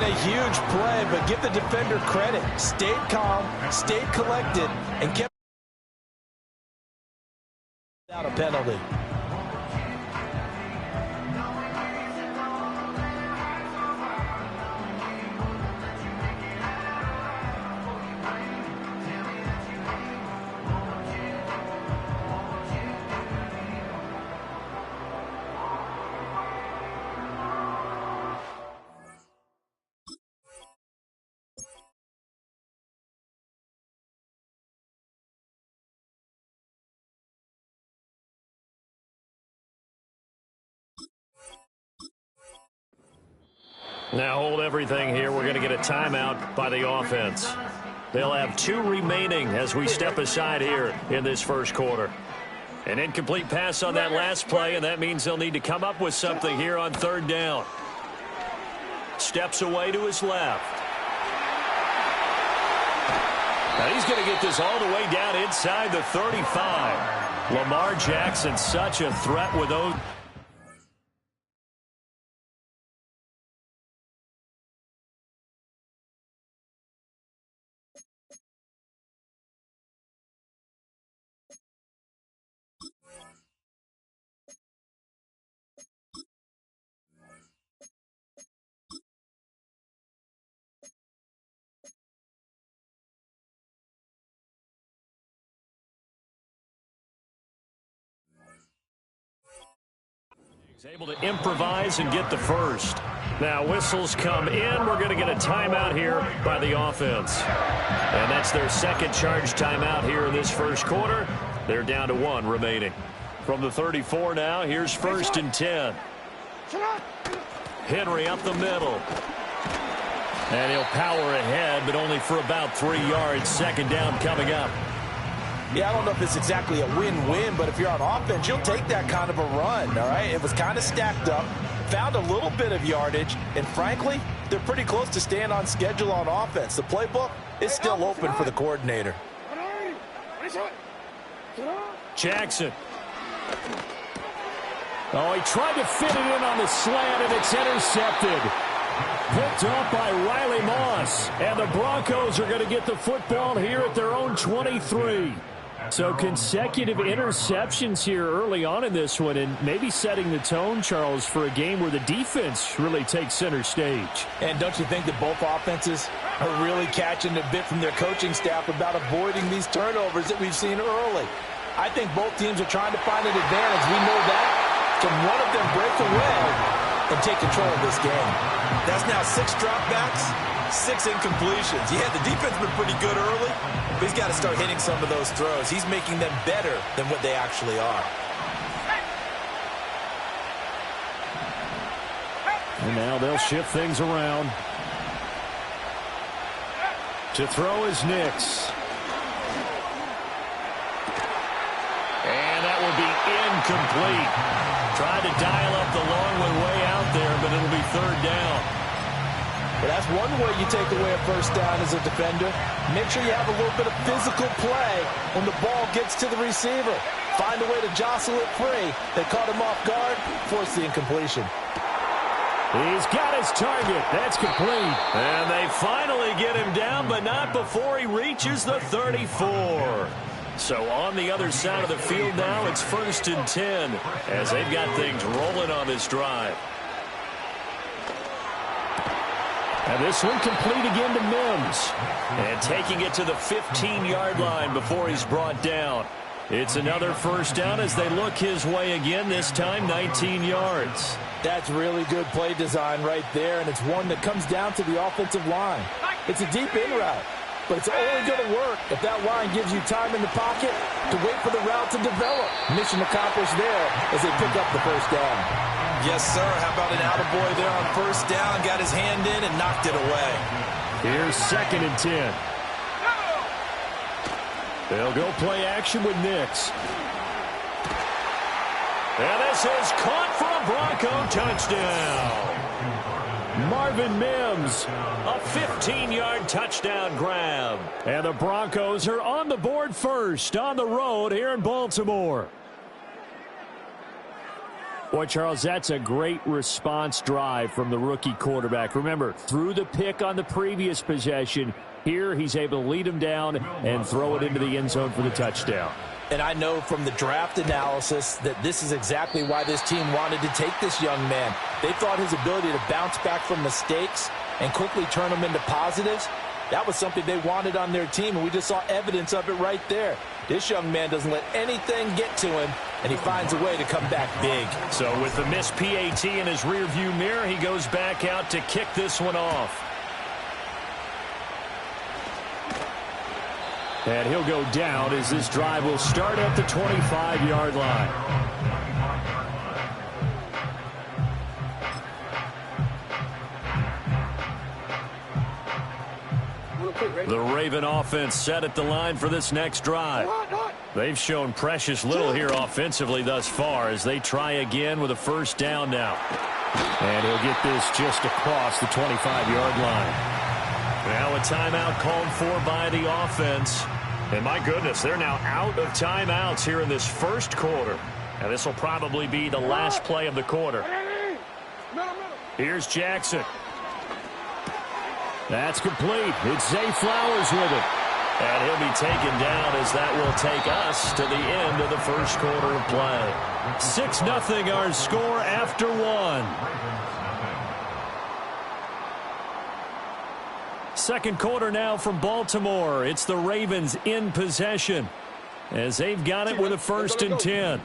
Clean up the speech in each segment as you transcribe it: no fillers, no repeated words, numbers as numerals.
a huge play, but give the defender credit. Stayed calm, stayed collected, and kept out a penalty. Now hold everything here. We're going to get a timeout by the offense. They'll have 2 remaining as we step aside here in this first quarter. An incomplete pass on that last play, and that means they'll need to come up with something here on 3rd down. Steps away to his left. Now he's going to get this all the way down inside the 35. Lamar Jackson, such a threat with those. He's able to improvise and get the first. Now whistles come in. We're going to get a timeout here by the offense. And that's their second charge timeout here in this first quarter. They're down to 1 remaining. From the 34 now, here's 1st and 10. Henry up the middle. And he'll power ahead, but only for about 3 yards. 2nd down coming up. Yeah, I don't know if it's exactly a win-win, but if you're on offense, you'll take that kind of a run, all right? It was kind of stacked up, found a little bit of yardage, and frankly, they're pretty close to staying on schedule on offense. The playbook is still open for the coordinator. Jackson. Oh, he tried to fit it in on the slant, and it's intercepted. Picked off by Riley Moss, and the Broncos are going to get the football here at their own 23. So consecutive interceptions here early on in this one, and maybe setting the tone, Charles, for a game where the defense really takes center stage. And don't you think that both offenses are really catching a bit from their coaching staff about avoiding these turnovers that we've seen early? I think both teams are trying to find an advantage. We know that. Can one of them break away and take control of this game? That's now 6 dropbacks, 6 incompletions. Yeah, the defense has been pretty good early, but he's got to start hitting some of those throws. He's making them better than what they actually are. And now they'll shift things around. To throw is Nix. And that will be incomplete. Tried to dial up the long one way out there, but it'll be 3rd down. But that's one way you take away a first down as a defender. Make sure you have a little bit of physical play when the ball gets to the receiver. Find a way to jostle it free. They caught him off guard, forced the incompletion. He's got his target. That's complete. And they finally get him down, but not before he reaches the 34. So on the other side of the field now, it's 1st and 10 as they've got things rolling on this drive. And this one complete again to Mims. And taking it to the 15-yard line before he's brought down. It's another first down as they look his way again, this time 19 yards. That's really good play design right there, and it's one that comes down to the offensive line. It's a deep in route, but it's only going to work if that line gives you time in the pocket to wait for the route to develop. Mission accomplished there as they pick up the first down. Yes, sir. How about an attaboy there on first down? Got his hand in and knocked it away. Here's 2nd and 10. They'll go play action with Nix. And this is caught for a Bronco touchdown. Marvin Mims, a 15-yard touchdown grab. And the Broncos are on the board first on the road here in Baltimore. Boy, Charles, that's a great response drive from the rookie quarterback. Remember, threw the pick on the previous possession. Here, he's able to lead him down and throw it into the end zone for the touchdown. And I know from the draft analysis that this is exactly why this team wanted to take this young man. They thought his ability to bounce back from mistakes and quickly turn them into positives, that was something they wanted on their team, and we just saw evidence of it right there. This young man doesn't let anything get to him, and he finds a way to come back big. So with the missed PAT in his rearview mirror, he goes back out to kick this one off. And he'll go down as this drive will start at the 25-yard line. The Raven offense set at the line for this next drive. They've shown precious little here offensively thus far as they try again with a first down now. And he'll get this just across the 25-yard line. Now a timeout called for by the offense. And my goodness, they're now out of timeouts here in this first quarter. And this will probably be the last play of the quarter. Here's Jackson. That's complete. It's Zay Flowers with it. And he'll be taken down as that will take us to the end of the first quarter of play. 6-0 our score after one. Second quarter now from Baltimore. It's the Ravens in possession as they've got it with a 1st and 10.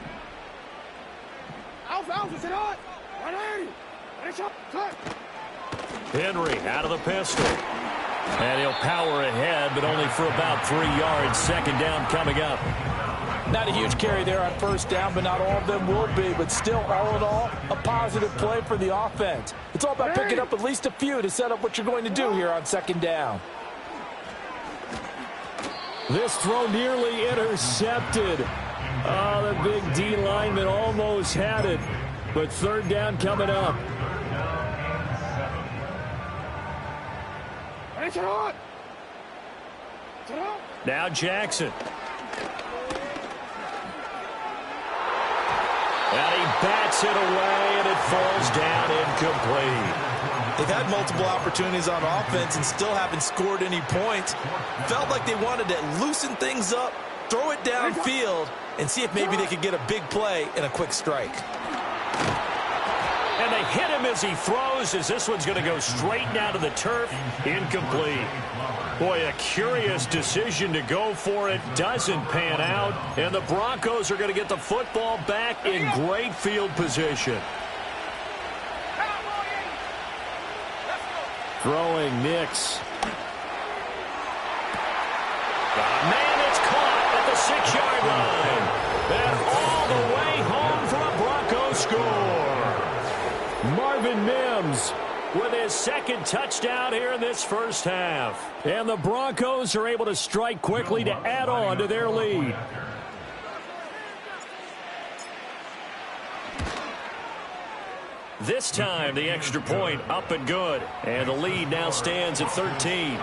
Henry out of the pistol. And he'll power ahead, but only for about 3 yards. Second down coming up. Not a huge carry there on first down, but not all of them will be. But still, all in all, a positive play for the offense. It's all about picking up at least a few to set up what you're going to do here on second down. This throw nearly intercepted. Oh, the big D lineman almost had it. But third down coming up. Now Jackson. And he bats it away, and it falls down incomplete. They've had multiple opportunities on offense and still haven't scored any points. Felt like they wanted to loosen things up, throw it downfield, and see if maybe they could get a big play and a quick strike. And they hit him as he throws, as this one's going to go straight down to the turf. Incomplete. Boy, a curious decision to go for it. Doesn't pan out. And the Broncos are going to get the football back in great field position. Throwing Nix. Man, it's caught at the 6-yard line. And all the way home for a Bronco score. Marvin Mims with his second touchdown here in this first half. And the Broncos are able to strike quickly to add on to their lead. This time, the extra point up and good. And the lead now stands at 13.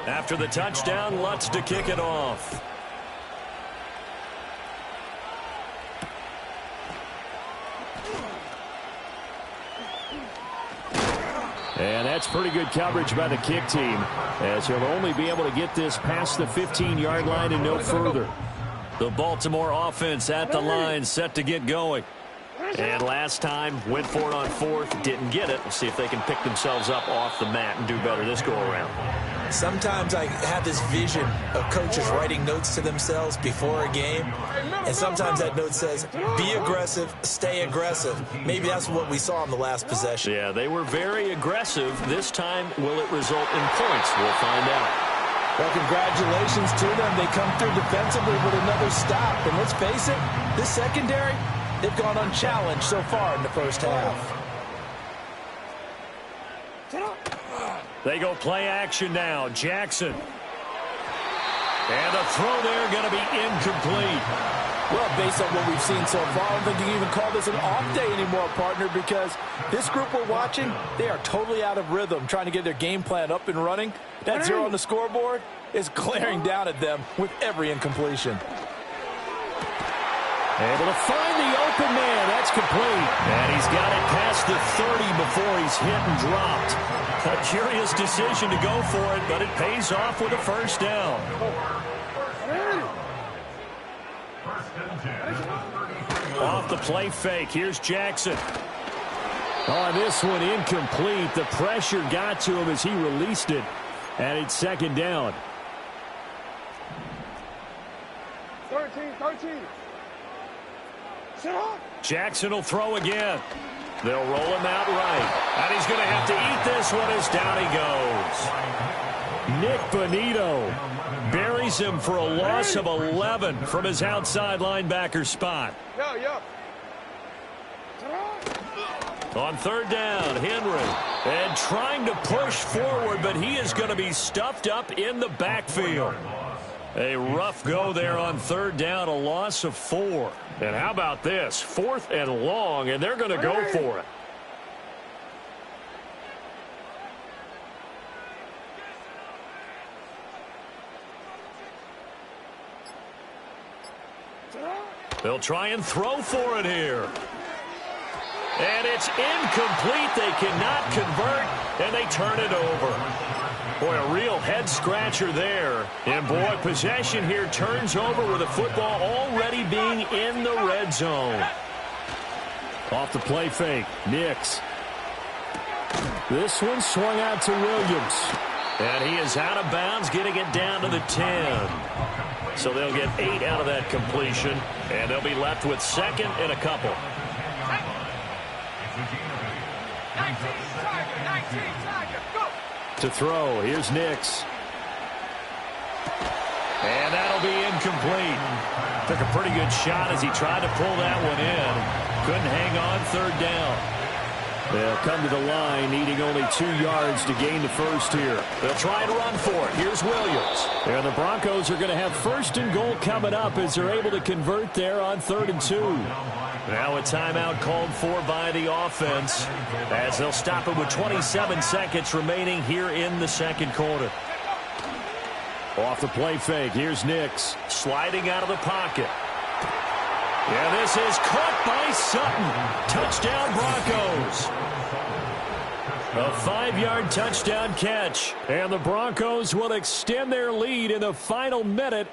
After the touchdown, Lutz to kick it off. And that's pretty good coverage by the kick team, as he'll only be able to get this past the 15-yard line and no further. The Baltimore offense at the line, set to get going. And last time, went for it on fourth, didn't get it. We'll see if they can pick themselves up off the mat and do better this go-around. Sometimes I have this vision of coaches writing notes to themselves before a game, and sometimes that note says, be aggressive, stay aggressive. Maybe that's what we saw in the last possession. Yeah, they were very aggressive. This time, will it result in points? We'll find out. Well, congratulations to them. They come through defensively with another stop. And let's face it, this secondary, they've gone unchallenged so far in the first half. They go play action now. Jackson. And the throw there going to be incomplete. Well, based on what we've seen so far, I don't think you can even call this an off day anymore, partner, because this group we're watching, they are totally out of rhythm, trying to get their game plan up and running. That zero on the scoreboard is glaring down at them with every incompletion. Able to find the open man. That's complete. And he's got it past the 30 before he's hit and dropped. A curious decision to go for it, but it pays off with a first down. Off the play fake. Here's Jackson. On this one, incomplete. The pressure got to him as he released it. And it's second down. 13. Jackson will throw again. They'll roll him out right. And he's going to have to eat this one as down he goes. Nick Bonito buries him for a loss of 11 from his outside linebacker spot. On third down, Henry. And trying to push forward, but he is going to be stuffed up in the backfield. A rough go there on third down, a loss of 4. And how about this? 4th and long, and they're going to go for it. They'll try and throw for it here. And it's incomplete. They cannot convert, and they turn it over. Boy, a real head-scratcher there. And, boy, possession here turns over with the football already being in the red zone. Off the play fake, Nix. This one swung out to Williams. And he is out of bounds, getting it down to the 10. So they'll get 8 out of that completion, and they'll be left with second and a couple. 19, go! To throw, here's Nix. And that'll be incomplete. Took a pretty good shot as he tried to pull that one in. Couldn't hang on third down. They'll come to the line, needing only 2 yards to gain the first here. They'll try and run for it. Here's Williams. And the Broncos are going to have first and goal coming up as they're able to convert there on 3rd and 2. Now a timeout called for by the offense as they'll stop it with 27 seconds remaining here in the second quarter. Off the play fake, here's Nix. Sliding out of the pocket. Yeah, this is caught by Sutton. Touchdown, Broncos. A 5-yard touchdown catch. And the Broncos will extend their lead in the final minute.